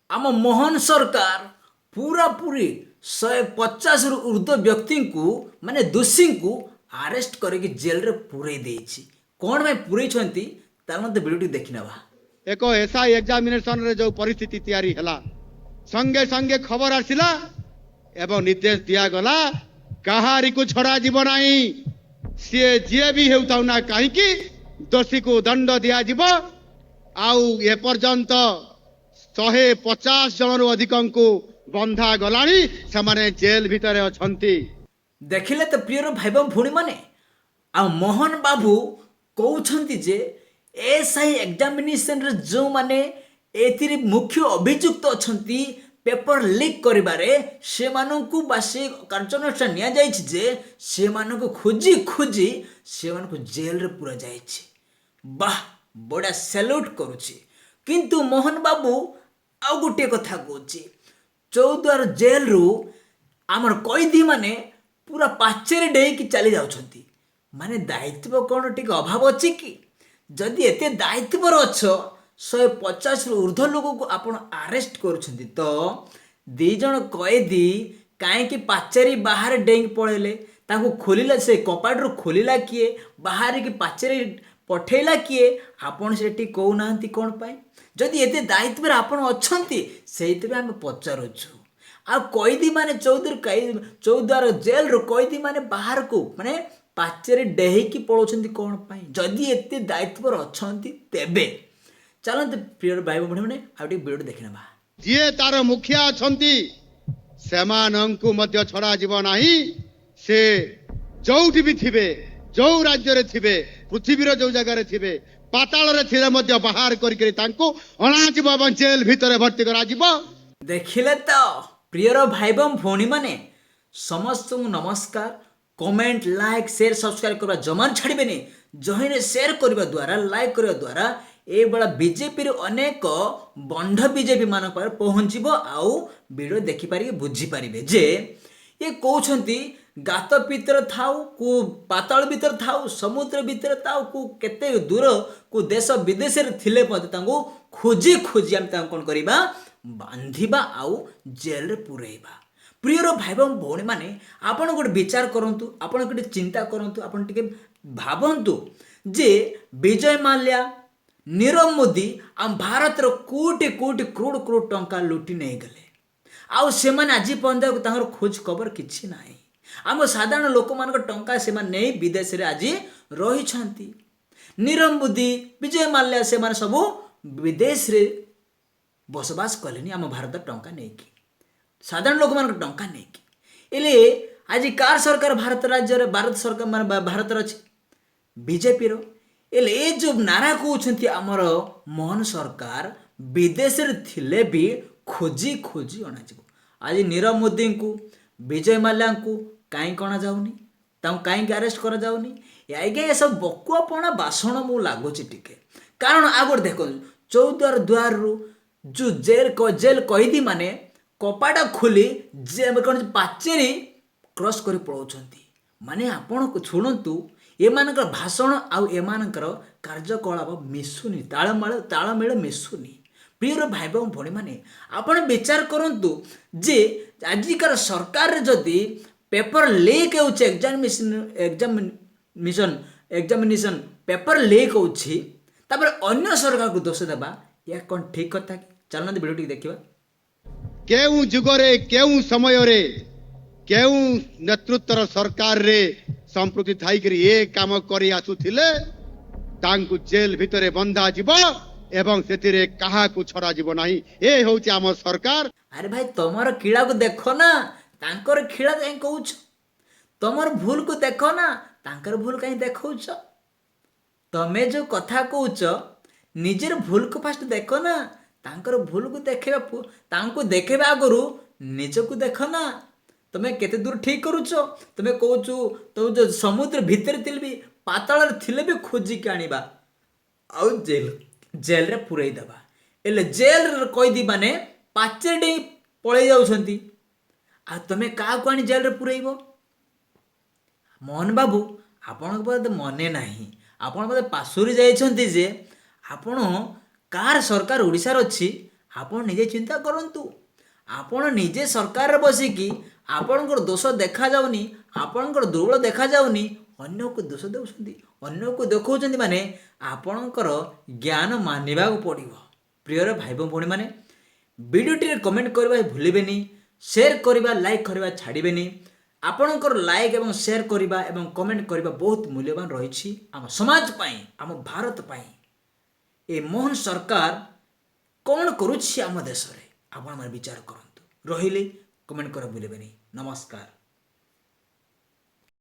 आम मोहन सरकार पूरा पूरी 150 रु ऊर्ध्व व्यक्ति को माने दोषी को अरेस्ट करके जेल रे पूरे देछि। कौन में पूरे छंती तार मते वीडियो देखि नबा। एक एसआई एग्जामिनेशन रे जो परिस्थिति तैयारी हला संगे संगे खबर आसिला एवं निर्देश दिया गला कहारी को छड़ा जीव नाही सी जी भी हेउताउ ना कहीं दोषी को दंड दिया जीव आउ ए पर्यंत 150 जन अधिक को बंधा गलानी से जेल भितर अछंती। देखिले तो प्रियर भाई भौणी माने आ मोहन बाबू कहउछंती जे एसआई एग्जामिनेशन रे जो माने एथिरे मुख्य अभियुक्त अछंती पेपर लीक करिबारे से माननकु बासी कार्यानुष्ठान निया जाइछि जे से माननकु खोजी खोजी से माननकु जेल रे पूरा जाइछि। वाह बड़ा सैल्यूट करूछि। किंतु मोहन बाबू आ गोटे कथा कहछि चौद्वार जेल रु आमर कैदी माने पूरा पाचेरे डेई की चली जाउछंती माने दायित्व कोन टिक अभाव अछि कि जदि एते दायित्व अछ 150 रु ऊर्ध्व लोक को आपण अरेस्ट करूछंती तो दी जण कैदी काहे कि पाचेरी बाहर डेंग पळेले ताको खोलिला से कपाट रो खोलिला किए बाहर की पाचेरी पठेला किए आपण सेठी कहू नाहंती कोन पाई जदि एते दायित्व रे आपण अछंती सेहितबे हम पचारुछु। आ कैदी माने चौद्वार जेल रो कैदी माने बाहर को माने पाचेरी डेही की पळौछंती कोन पाई जदि एते दायित्व रे अछंती तेबे चलंत प्रिय भाई भौणी माने आउटी वीडियो देखिनबा। जे तार मुखिया अछंती सेमानंकु मध्य छड़ा जीव नाही से जोउठी भी थिबे जो राज्य रे थिबे पृथ्वीर जो जगह रे थिबे पाताल रे थिले मध्य बाहर करिके तांको अणा जीव एवं जेल भितर भर्ती करा जीव। देखिले तो प्रिय भाई भौणी माने समस्त नमस्कार। कमेंट लाइक शेयर सब्सक्राइब करबा जमान छाड़बेनी जहिने शेयर करबा द्वारा लाइक करबा द्वारा ए बड़ा बीजेपी रे अनेक बंध बीजेपी मान पर पहुंचबो आउ वीडियो देखि पारि बुझी पारिबे जे ये कहउछंती गात भीतर थाउ को पाताल भीतर थाउ समुद्र भीतर थाउ को केते दूर को देश विदेश रे थिले पद तांको खोजी खोजी हम तां कोन करिबा बांधिबा आउ जेल रे पुरेइबा। प्रियर भाई भौणी माने आपण गोटे विचार करंतु आपण गोटे चिंता करंतु आपण टिके भाबंतु जे विजय माल्या नीरव मोदी आम भारत रो कोटी कोटी करोड़ करोड़ टंका लुटी नहीं गले आउ से माने आज पर्यंत तांकर खोज खबर किछि नाही। आम साधारण लोक मान टंका से नहीं विदेश रे आज रही छंती। नीरव मोदी विजय माल्या से माने सब विदेश रे बसवास कलेनी आम भारत टंका नहीं की साधारण लोक मान टंका नहीं की एले आज कार सरकार भारत राज्य रे भारत सरकार मान भारत रे अछि बीजेपी रो एले ए जो नारा कहउछंती हमर मोहन सरकार विदेश रे थिले भी खोजी खोजी अना जिवो। आज नीरव मोदी को विजय माल्या को काई कणा जाउनी ताऊ काई अरेस्ट करा जाउनी आगे ये सब बकुआपणा बासण मु लागुची टिके कारण आगोर देखो चौद्वार द्वार रु जो जेल कैदी माने कपाटा खोली जे कौन पाचेरी क्रॉस कर पळौछंती माने आपण को छुणंतु एमानकर भाषण आउ एमानकर कार्यकलाप मिसुनी ताळमेळ मिसुनी। प्रिय भाई भौणी माने आपण विचार करंतु जे आजिकार सरकार रे जदी पेपर लीक होउछ एग्जामिनेशन पेपर लीक होउछि तापर अन्य सरकार को दोष देबा या कोन ठीक कथा कि चलना वीडियो टिक देखिबा। केउ जुगरे केउ समय रे केउ नेतृत्वर सरकार रे संप्रति थाई करी ए काम करी आसुथिले तांकु जेल भितरे बंधा जीव एवं सेतिरे कहा को छड़ा जीव नाही ए होउची आम सरकार। अरे भाई तमर कीड़ा को देखो ना तांकर खीड़ा काई कहउछ तमर भूल को देखो ना तांकर भूल काई देखौछ तमे जो कथा कहउछ निजेर भूल को फास्ट देखो ना तांकर भूल को देखेबा तांको देखेबा आगरु निजको देखो ना तमे केते दूर ठीक करूछ तमे कहउछु तो जो समुद्र भीतर थिलबी पाताल रे थिले भी खोजी के आनिबा आउ जेल रे पुरई दबा एले जेल रे कैदी माने पाचेडी पळै जाउछंती आ तमे का को आनी जेल रे पुरैबो। मोहन बाबू आपण को मने नाही आपण पासुरी जाइछंती जे आपण कार सरकार ओडिसा रो अछि ଆପଣ ନିଜେ ଚିନ୍ତା କରନ୍ତୁ। ଆପଣ ନିଜେ ସରକାରରେ ବସିକି ଆପଣଙ୍କର ଦୋଷ ଦେଖାଯାଉନି, ଆପଣଙ୍କର ଦୁର୍ବଳ ଦେଖାଯାଉନି, ଅନ୍ୟକୁ ଦୋଷ ଦେଉଛନ୍ତି, ଅନ୍ୟକୁ ଦେଖାଉଛନ୍ତି, ମାନେ ଆପଣଙ୍କର ଜ୍ଞାନ ମାନିବାକୁ ପଡ଼ିବ। ପ୍ରିୟର ଭାଇ ଭଉଣୀମାନେ, ଭିଡ଼ିଓଟିରେ କମେଣ୍ଟ କରିବା ଭୁଲିବେନି, ସେୟାର କରିବା, ଲାଇକ୍ କରିବା ଛାଡ଼ିବେନି। ଆପଣଙ୍କର ଲାଇକ୍ ଏବଂ ସେୟାର କରିବା ଏବଂ କମେଣ୍ଟ କରିବା ବହୁତ ମୂଲ୍ୟବାନ ରହିଛି ଆମ ସମାଜ ପାଇଁ, ଆମ ଭାରତ ପାଇଁ। ଏ ମୋହନ ସରକାର କ'ଣ କରୁଛି ଆମ ଦେଶରେ, ଆପଣମାନେ ବିଚାର କରନ୍ତୁ। ରହିଲି, କମେଣ୍ଟ କରିବା ଭୁଲିବେନି। ନମସ୍କାର।